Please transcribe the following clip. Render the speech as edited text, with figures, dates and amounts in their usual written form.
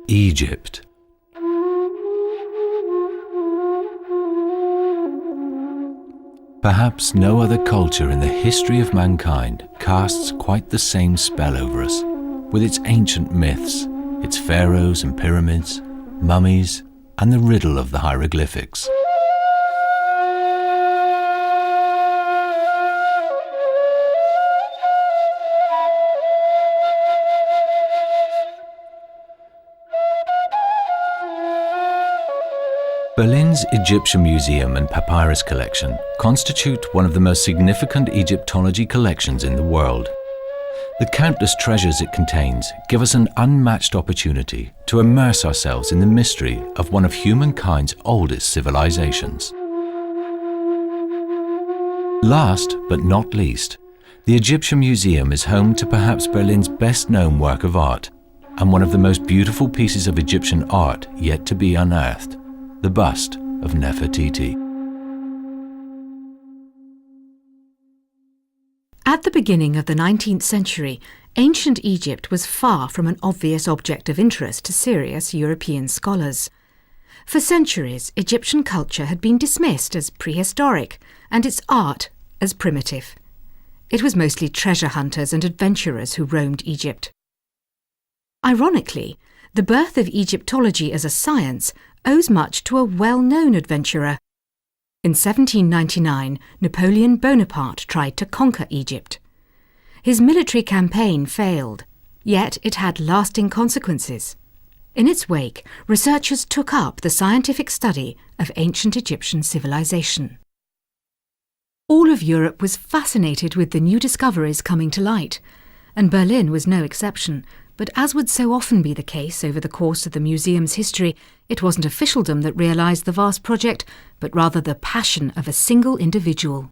Egypt. Perhaps no other culture in the history of mankind casts quite the same spell over us, with its ancient myths, its pharaohs and pyramids, mummies, and the riddle of the hieroglyphics. Berlin's Egyptian Museum and Papyrus Collection constitute one of the most significant Egyptology collections in the world. The countless treasures it contains give us an unmatched opportunity to immerse ourselves in the mystery of one of humankind's oldest civilizations. Last but not least, the Egyptian Museum is home to perhaps Berlin's best-known work of art and one of the most beautiful pieces of Egyptian art yet to be unearthed, the bust of Nefertiti. At the beginning of the 19th century, ancient Egypt was far from an obvious object of interest to serious European scholars. For centuries, Egyptian culture had been dismissed as prehistoric and its art as primitive. It was mostly treasure hunters and adventurers who roamed Egypt. Ironically, the birth of Egyptology as a science owes much to a well-known adventurer. In 1799, Napoleon Bonaparte tried to conquer Egypt. His military campaign failed, yet it had lasting consequences. In its wake, researchers took up the scientific study of ancient Egyptian civilization. All of Europe was fascinated with the new discoveries coming to light, and Berlin was no exception. But as would so often be the case over the course of the museum's history, it wasn't officialdom that realised the vast project, but rather the passion of a single individual.